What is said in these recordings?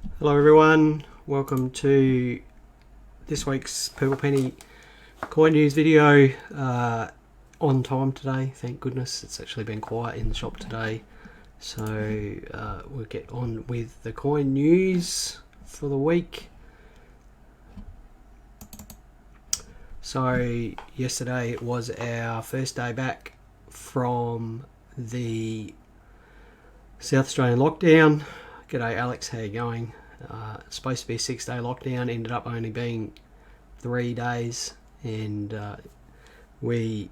Hello everyone, welcome to this week's Purple Penny coin news video. On time today, thank goodness. It's actually been quiet in the shop today, so we'll get on with the coin news for the week. So yesterday was our first day back from the South Australian lockdown. G'day Alex, how you going? It's supposed to be a 6-day lockdown, ended up only being 3 days, and we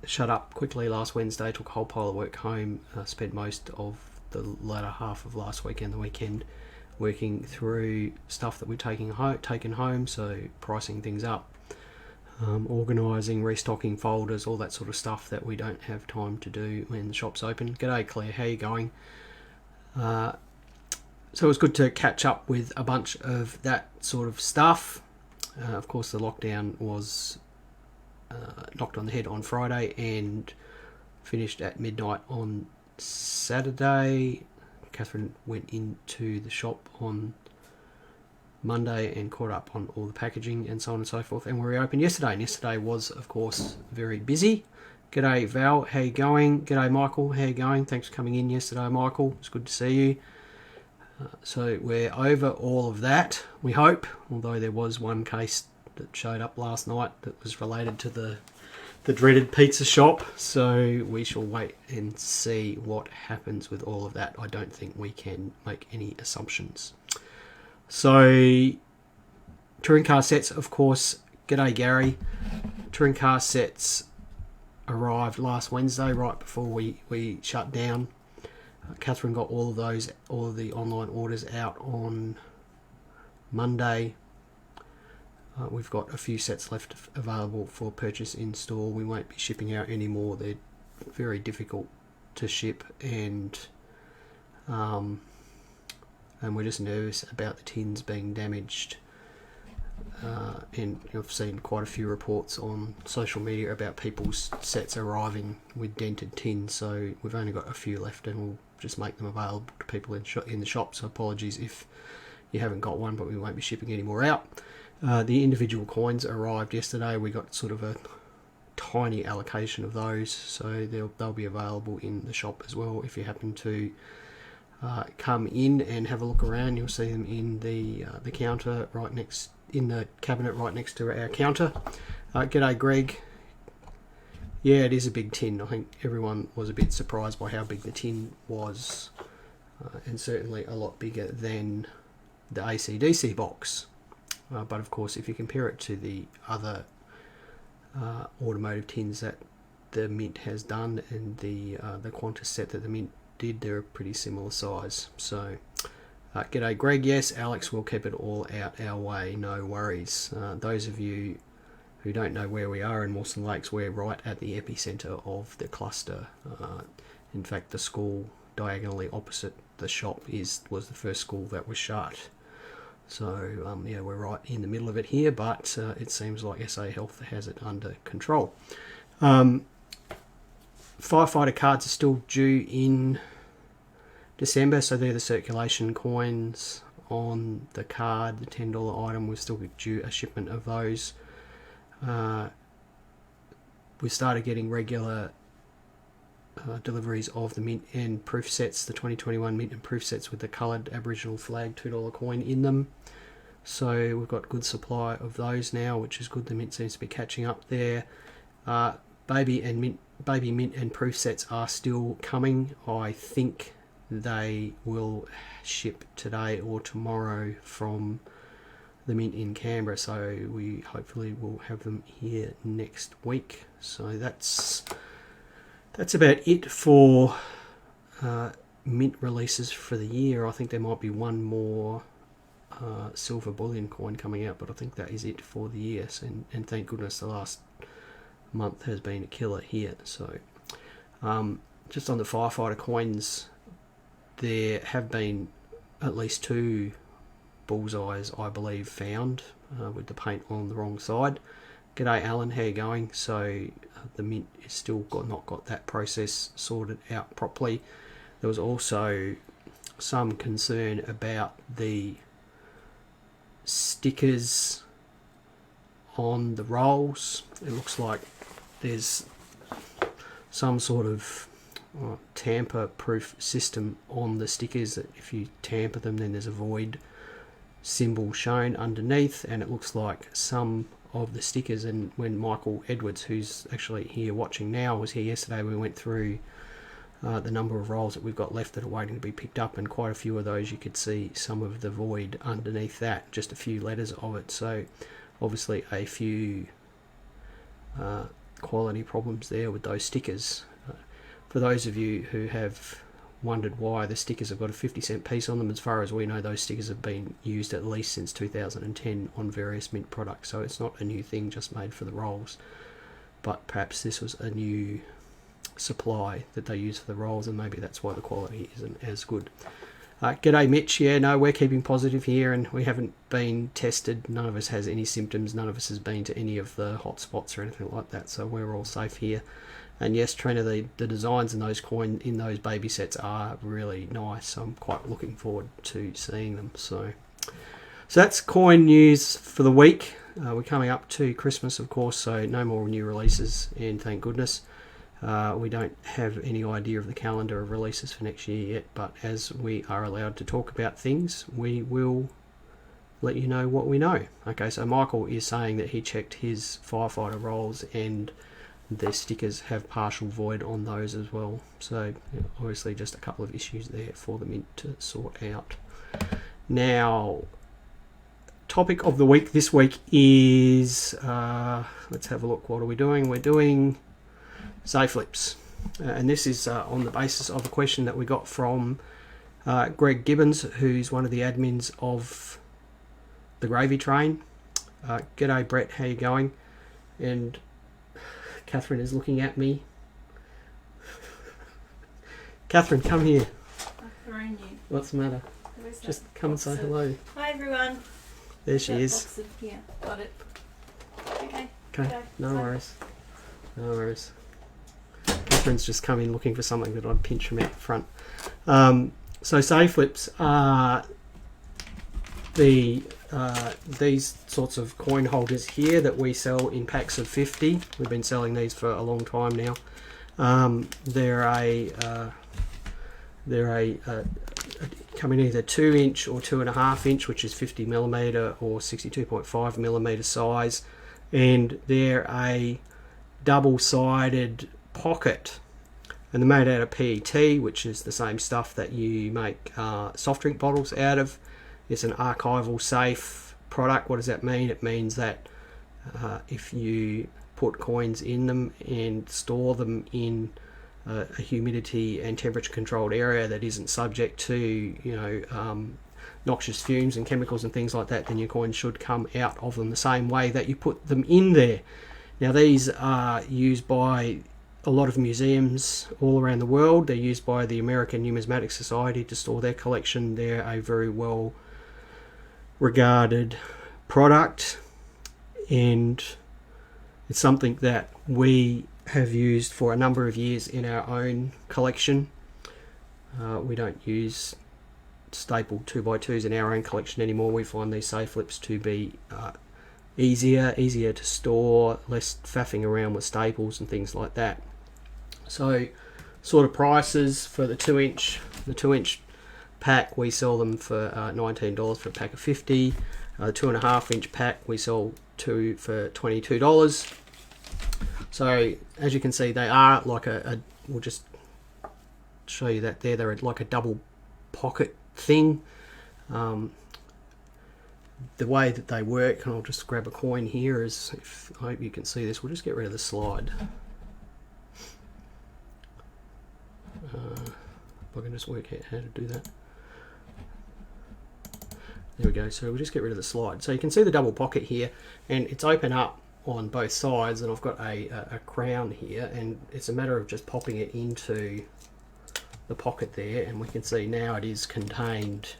shut up quickly last Wednesday, took a whole pile of work home, spent most of the latter half of last weekend, the weekend, working through stuff that we're taken home, so pricing things up, organising, restocking folders, all that sort of stuff that we don't have time to do when the shop's open. G'day Claire, how you going? So it was good to catch up with a bunch of that sort of stuff. Of course, the lockdown was knocked on the head on Friday and finished at midnight on Saturday. Catherine went into the shop on Monday and caught up on all the packaging and so on and so forth, and we reopened yesterday, and yesterday was of course very busy. G'day Val, how you going? G'day Michael, how you going? Thanks for coming in yesterday, Michael. It's good to see you. So we're over all of that, we hope, although there was one case that showed up last night that was related to the dreaded pizza shop, so we shall wait and see what happens with all of that. I don't think we can make any assumptions. So touring car sets, of course. G'day Gary. Touring car sets arrived last Wednesday right before we shut down. Catherine got all of the online orders out on Monday. We've got a few sets left available for purchase in store. We won't be shipping out anymore. They're very difficult to ship, and we're just nervous about the tins being damaged. And I've seen quite a few reports on social media about people's sets arriving with dented tins, so we've only got a few left, and we'll just make them available to people in the shop. So apologies if you haven't got one, but we won't be shipping any more out. The individual coins arrived yesterday. We got sort of a tiny allocation of those, so they'll be available in the shop as well. If you happen to come in and have a look around, you'll see them in the counter right next, in the cabinet right next to our counter. G'day Greg. Yeah, it is a big tin. I think everyone was a bit surprised by how big the tin was, and certainly a lot bigger than the AC/DC box. But of course, if you compare it to the other automotive tins that the Mint has done, and the Qantas set that the Mint did, they're a pretty similar size. So g'day Greg. Yes, Alex will keep it all out our way, no worries. Those of you who don't know where we are in Mawson Lakes, we're right at the epicentre of the cluster. In fact, the school diagonally opposite the shop was the first school that was shut. So yeah, we're right in the middle of it here, but it seems like SA Health has it under control. Firefighter cards are still due in December, so they're the circulation coins on the card, the $10 item. We've still due a shipment of those. We started getting regular deliveries of the Mint and Proof sets, the 2021 Mint and Proof sets with the coloured Aboriginal flag $2 coin in them. So we've got good supply of those now, which is good. The Mint seems to be catching up there. Baby Mint and Proof sets are still coming. I think they will ship today or tomorrow from the Mint in Canberra, so we hopefully will have them here next week. So that's about it for Mint releases for the year. I think there might be one more silver bullion coin coming out, but I think that is it for the year. And thank goodness the last month has been a killer here. So just on the firefighter coins, there have been at least 2 bullseyes, I believe, found with the paint on the wrong side. G'day Alan, how you going? So the Mint is still not got that process sorted out properly. There was also some concern about the stickers on the rolls. It looks like there's some sort of tamper-proof system on the stickers, that if you tamper them then there's a void symbol shown underneath, and it looks like some of the stickers, and when Michael Edwards, who's actually here watching now, was here yesterday, we went through the number of rolls that we've got left that are waiting to be picked up, and quite a few of those you could see some of the void underneath that, just a few letters of it. So obviously a few quality problems there with those stickers. For those of you who have wondered why the stickers have got a 50-cent piece on them, as far as we know those stickers have been used at least since 2010 on various Mint products, so it's not a new thing just made for the rolls, but perhaps this was a new supply that they use for the rolls, and maybe that's why the quality isn't as good. G'day Mitch. Yeah, no, we're keeping positive here, and we haven't been tested. None of us has any symptoms. None of us has been to any of the hot spots or anything like that, so we're all safe here. And yes, Trina, the designs in those those baby sets are really nice. So I'm quite looking forward to seeing them. So that's coin news for the week. We're coming up to Christmas, of course, so no more new releases, and thank goodness. We don't have any idea of the calendar of releases for next year yet, but as we are allowed to talk about things, we will let you know what we know. Okay, so Michael is saying that he checked his firefighter rolls and the stickers have partial void on those as well. So obviously just a couple of issues there for the Mint to sort out. Now, topic of the week this week is, let's have a look, what are we doing? We're doing SAFLIPs. And this is on the basis of a question that we got from Greg Gibbons, who's one of the admins of the Gravy Train. G'day Brett, how you going? And Catherine is looking at me. Catherine, come here. I've thrown you. What's the matter? Just come and say hello. Hi everyone. There she is. Box of, yeah, got it. Okay. Okay, no worries. No worries. Catherine's just come in looking for something that I'd pinch from out the front. So SAFLIPs are these sorts of coin holders here that we sell in packs of 50. We've been selling these for a long time now. They're come in either 2-inch or 2.5-inch, which is 50mm or 62.5mm size, and they're a double-sided pocket, and they're made out of PET, which is the same stuff that you make soft drink bottles out of. It's an archival safe product. What does that mean? It means that if you put coins in them and store them in a humidity and temperature controlled area that isn't subject to noxious fumes and chemicals and things like that, then your coins should come out of them the same way that you put them in there. Now these are used by a lot of museums all around the world. They're used by the American Numismatic Society to store their collection. They're a very well regarded product, and it's something that we have used for a number of years in our own collection. We don't use staple 2x2s in our own collection anymore. We find these SAFLIPs to be easier to store, less faffing around with staples and things like that. So sort of prices for the 2-inch pack, we sell them for $19 for a pack of 50. The 2.5-inch pack we sell for $22. So as you can see, they are like we'll just show you that there. They're like a double pocket thing. The way that they work, and I'll just grab a coin here, is, I hope you can see this, we'll just get rid of the slide. If I can just work out how to do that. There we go. So we'll just get rid of the slide. So you can see the double pocket here, and it's open up on both sides, and I've got a crown here, and it's a matter of just popping it into the pocket there, and we can see now it is contained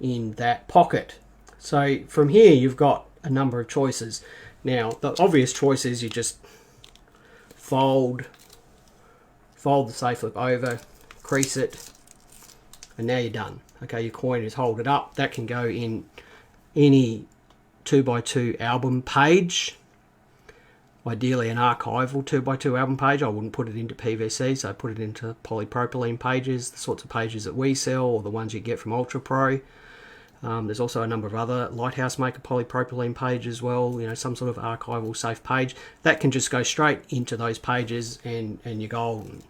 in that pocket. So from here you've got a number of choices. Now the obvious choice is you just fold the SAFLIP over, crease it, and now you're done. Okay, your coin is folded up. That can go in any 2x2 album page. Ideally an archival 2x2 album page. I wouldn't put it into PVC, so I put it into polypropylene pages, the sorts of pages that we sell or the ones you get from Ultra Pro. There's also a number of other Lighthouse Maker polypropylene pages as well, you know, some sort of archival safe page. That can just go straight into those pages and you're golden.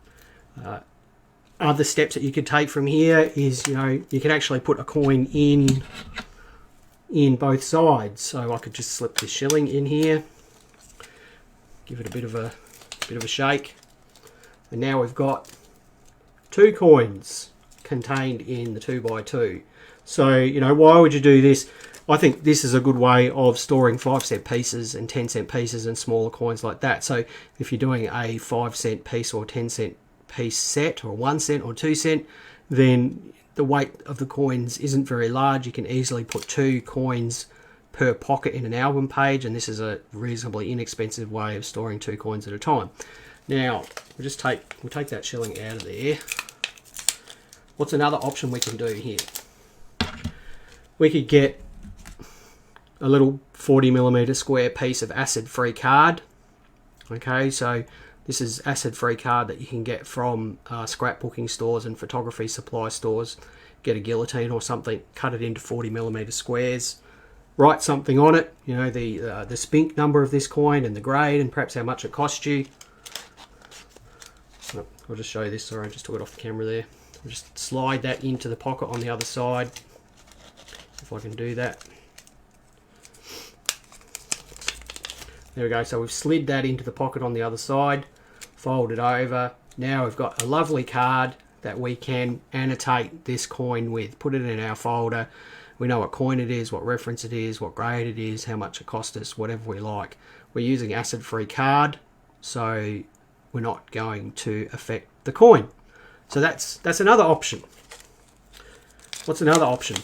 Other steps that you could take from here is, you know, you can actually put a coin in both sides. So I could just slip this shilling in here, give it a bit of a shake, and now we've got 2 coins contained in the 2x2. So, you know, why would you do this? I think this is a good way of storing 5-cent pieces and 10-cent pieces and smaller coins like that. So if you're doing a 5-cent piece or 10-cent piece set, or 1 cent or 2 cent, then the weight of the coins isn't very large. You can easily put 2 coins per pocket in an album page, and this is a reasonably inexpensive way of storing 2 coins at a time. Now we'll take that shilling out of there. What's another option we can do here? We could get a little 40mm square piece of acid-free card. Okay, so this is acid-free card that you can get from scrapbooking stores and photography supply stores. Get a guillotine or something, cut it into 40mm squares, write something on it, you know, the spink number of this coin and the grade and perhaps how much it cost you. Oh, I'll just show you this, sorry, I just took it off the camera there. I'll just slide that into the pocket on the other side, if I can do that. There we go, so we've slid that into the pocket on the other side, fold it over. Now we've got a lovely card that we can annotate this coin with, put it in our folder. We know what coin it is, what reference it is, what grade it is, how much it cost us, whatever we like. We're using acid-free card, so we're not going to affect the coin. So that's another option. What's another option?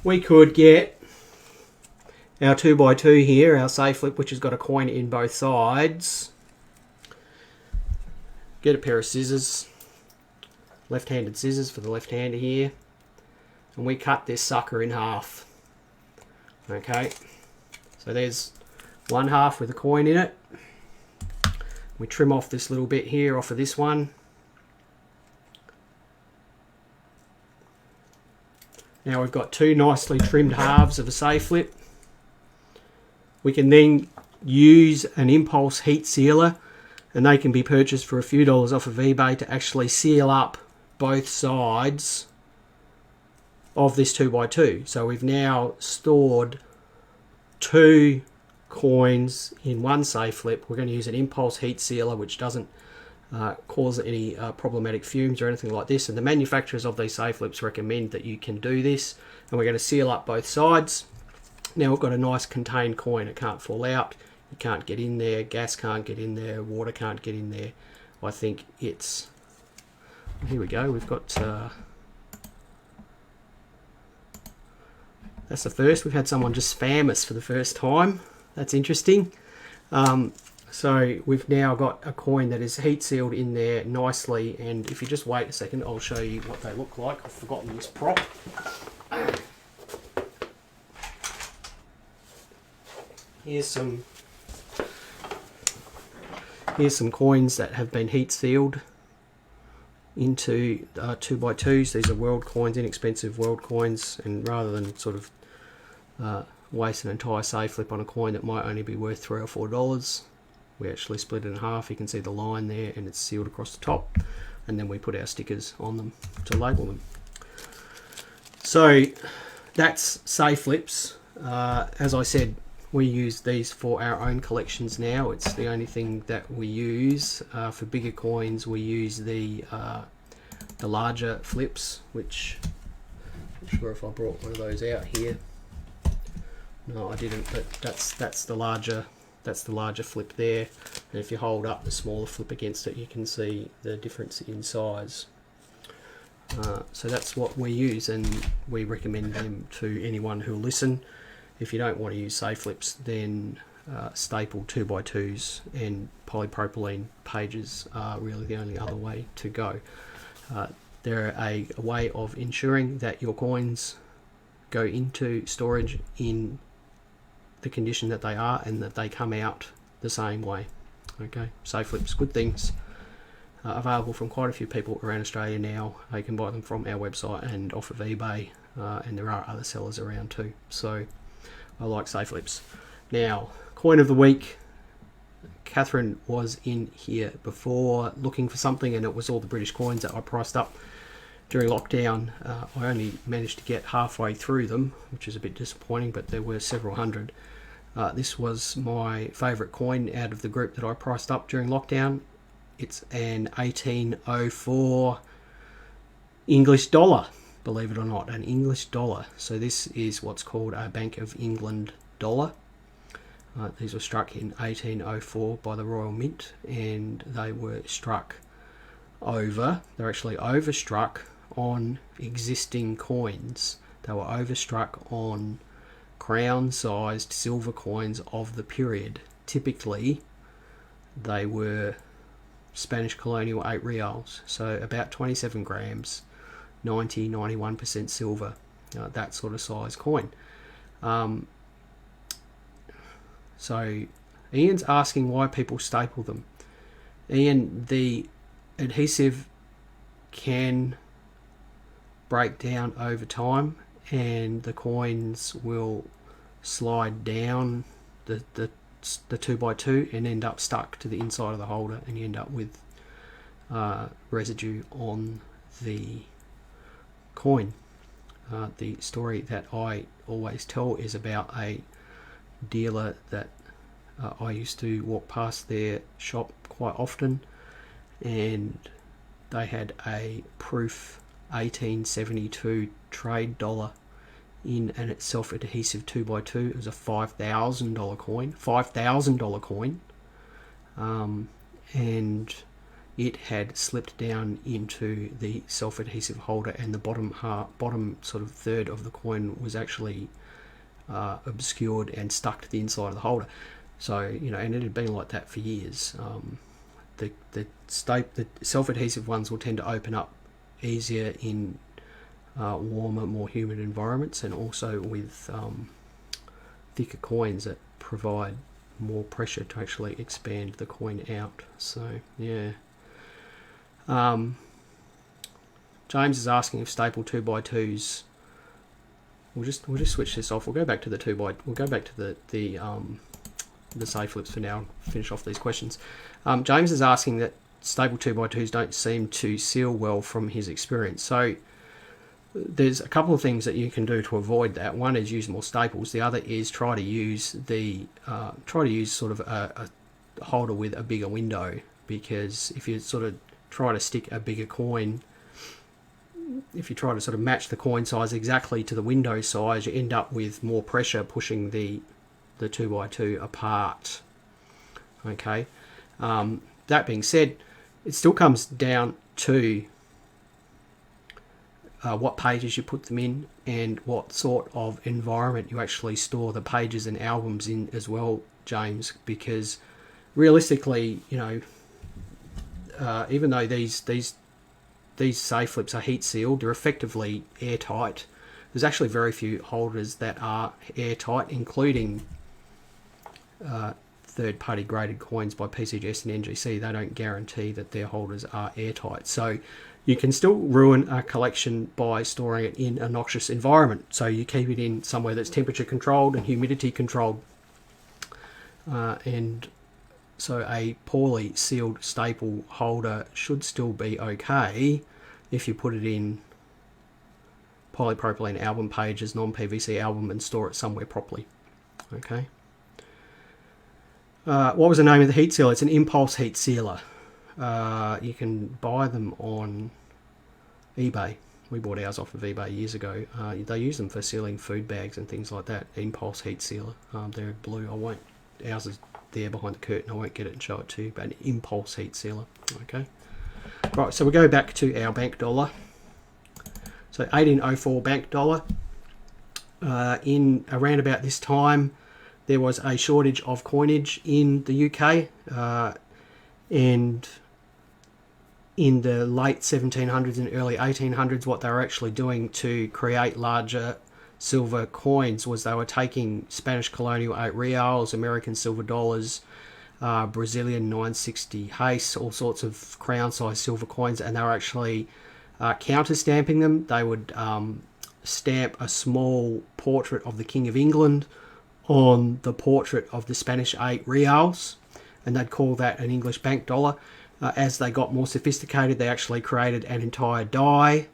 We could get our 2x2 here, our SAFLIP, which has got a coin in both sides. Get a pair of scissors, left-handed scissors for the left-hander here, and we cut this sucker in half. Okay, so there's one half with a coin in it. We trim off this little bit here off of this one. Now we've got 2 nicely trimmed halves of a SAFLIP. We can then use an impulse heat sealer, and they can be purchased for a few dollars off of eBay to actually seal up both sides of this 2x2. So we've now stored 2 coins in one SAFLIP. We're going to use an impulse heat sealer which doesn't cause any problematic fumes or anything like this, and the manufacturers of these SAFLIPs recommend that you can do this, and we're going to seal up both sides. Now we've got a nice contained coin. It can't fall out, you can't get in there, gas can't get in there, water can't get in there. I think it's, here we go, we've got that's the first. We've had someone just spam us for the first time. That's interesting. So we've now got a coin that is heat sealed in there nicely, and if you just wait a second, I'll show you what they look like. I've forgotten this prop. Here's some coins that have been heat sealed into 2x2s. These are world coins, inexpensive world coins, and rather than sort of waste an entire SAFLIP on a coin that might only be worth $3 or $4, we actually split it in half. You can see the line there, and it's sealed across the top, and then we put our stickers on them to label them. So that's SAFLIPs. As I said, we use these for our own collections now. It's the only thing that we use. For bigger coins, we use the larger flips, which I'm not sure if I brought one of those out here. No, I didn't, but that's the larger flip there. And if you hold up the smaller flip against it, you can see the difference in size. So that's what we use, and we recommend them to anyone who'll listen. If you don't want to use SAFLIPs, then staple 2x2s and polypropylene pages are really the only other way to go. They're a way of ensuring that your coins go into storage in the condition that they are and that they come out the same way. Okay, SAFLIPs, good things. Available from quite a few people around Australia now. You can buy them from our website and off of eBay, and there are other sellers around too. So I like SAFLIPs. Now, coin of the week. Catherine was in here before looking for something, and it was all the British coins that I priced up during lockdown. I only managed to get halfway through them, which is a bit disappointing, but there were several hundred. This was my favourite coin out of the group that I priced up during lockdown. It's an 1804 English dollar, believe it or not, an English dollar. So this is what's called a Bank of England dollar. These were struck in 1804 by the Royal Mint, and they were struck over, they're actually overstruck on existing coins. They were overstruck on crown-sized silver coins of the period. Typically, they were Spanish colonial 8 reals, so about 27 grams, 91% silver, that sort of size coin. So Ian's asking why people staple them. Ian, the adhesive can break down over time, and the coins will slide down the 2x2 and end up stuck to the inside of the holder, and you end up with residue on the coin. The story that I always tell is about a dealer that I used to walk past their shop quite often, and they had a proof 1872 trade dollar in an self-adhesive 2x2. It was a $5,000 coin, $5,000 coin, and it had slipped down into the self-adhesive holder, and the bottom sort of third of the coin was actually obscured and stuck to the inside of the holder. So, and it had been like that for years. The self-adhesive ones will tend to open up easier in warmer, more humid environments, and also with thicker coins that provide more pressure to actually expand the coin out. So yeah. James is asking if staple 2x2s. We'll just switch this off. We'll go back to the We'll go back to the SAFLIPs for now and finish off these questions. James is asking that staple 2x2s don't seem to seal well from his experience. So there's a couple of things that you can do to avoid that. One is use more staples. The other is try to use sort of a holder with a bigger window, because if you sort of try to stick a bigger coin, if you try to sort of match the coin size exactly to the window size, you end up with more pressure pushing the 2x2 apart. Okay. That being said, it still comes down to what pages you put them in and what sort of environment you actually store the pages and albums in as well, James, because realistically, even though these SAFLIPs are heat sealed, they're effectively airtight. There's actually very few holders that are airtight, including third-party graded coins by PCGS and NGC. They don't guarantee that their holders are airtight. So you can still ruin a collection by storing it in a noxious environment. So you keep it in somewhere that's temperature controlled and humidity controlled. And so a poorly sealed staple holder should still be okay if you put it in polypropylene album pages, non-PVC album, and store it somewhere properly. Okay. What was the name of the heat sealer? It's an impulse heat sealer. You can buy them on eBay. We bought ours off of eBay years ago. They use them for sealing food bags and things like that. Impulse heat sealer. They're blue. Ours is there behind the curtain. I won't get it and show it to you, but an impulse heat sealer. Okay. Right, so we go back to our bank dollar. So 1804 bank dollar. In around about this time, there was a shortage of coinage in the UK, and in the late 1700s and early 1800s, what they were actually doing to create larger silver coins was they were taking Spanish colonial 8 reals, American silver dollars, Brazilian 960 Hace, all sorts of crown-sized silver coins, and they were actually counter-stamping them. They would stamp a small portrait of the King of England on the portrait of the Spanish 8 reals, and they'd call that an English bank dollar. As they got more sophisticated, they actually created an entire die,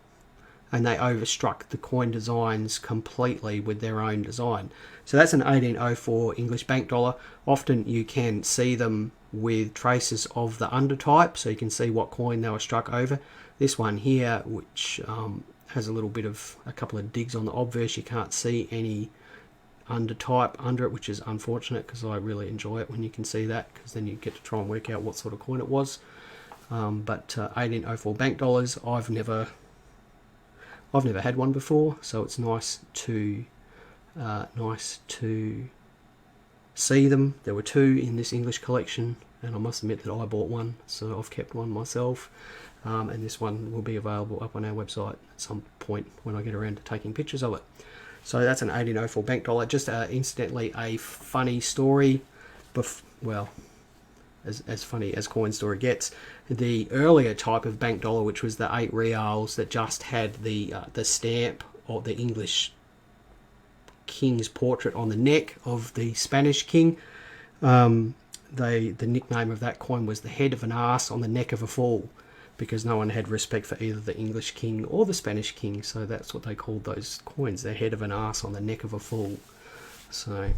and they overstruck the coin designs completely with their own design. So that's an 1804 English bank dollar. Couldn't you can see them with traces of the undertype, so you can see what coin they were struck over. This one here, which has a couple of digs on the obverse, you can't see any undertype under it, which is unfortunate, because I really enjoy it when you can see that, because then you get to try and work out what sort of coin it was. But 1804 bank dollars, I've never had one before, so it's nice to see them. There were 2 in this English collection, and I must admit that I bought one, so I've kept one myself. And this one will be available up on our website at some point when I get around to taking pictures of it. So that's an 1804 bank dollar. Just incidentally, a funny story. Well, as funny as coin story gets. The earlier type of bank dollar, which was the 8 reals that just had the stamp or the English king's portrait on the neck of the Spanish king, the nickname of that coin was the head of an ass on the neck of a fool, because no one had respect for either the English king or the Spanish king, so that's what they called those coins, the head of an ass on the neck of a fool. So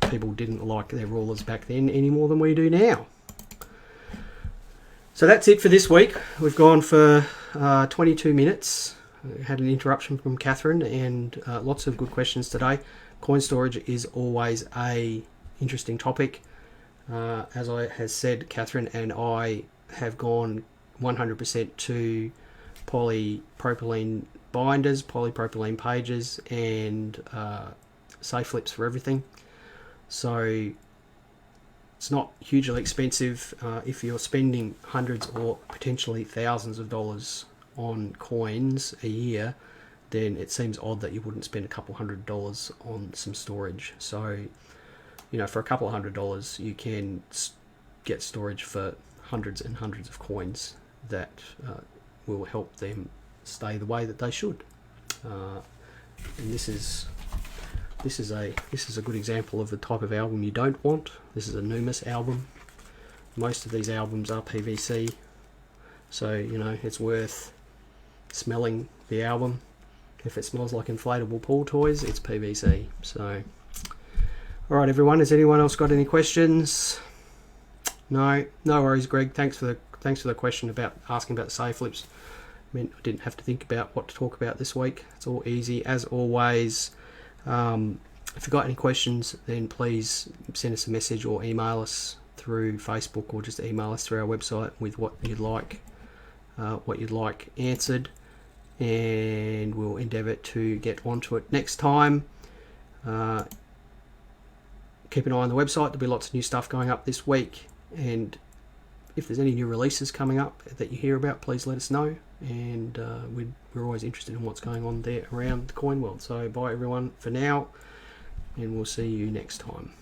people didn't like their rulers back then any more than we do now. So that's it for this week. We've gone for 22 minutes. We had an interruption from Catherine, and lots of good questions today. Coin storage is always a interesting topic. As I has said, Catherine and I have gone 100% to polypropylene binders, polypropylene pages, and SAFLIPs for everything. So it's not hugely expensive. If you're spending hundreds or potentially thousands of dollars on coins a year, then it seems odd that you wouldn't spend a couple $100 on some storage. So, for a couple of $100, you can get storage for hundreds and hundreds of coins that will help them stay the way that they should. And this is a good example of the type of album you don't want. This is a Numis album. Most of these albums are PVC, so it's worth smelling the album. If it smells like inflatable pool toys, it's PVC. So, all right, everyone. Has anyone else got any questions? No worries, Greg. Thanks for the question about asking about the SAFLIPs. I mean, I didn't have to think about what to talk about this week. It's all easy as always. If you've got any questions, then please send us a message or email us through Facebook, or just email us through our website with what you'd like answered, and we'll endeavour to get onto it next time. Keep an eye on the website. There'll be lots of new stuff going up this week, and if there's any new releases coming up that you hear about, please let us know, and we're always interested in what's going on there around the coin world. So bye everyone for now, and we'll see you next time.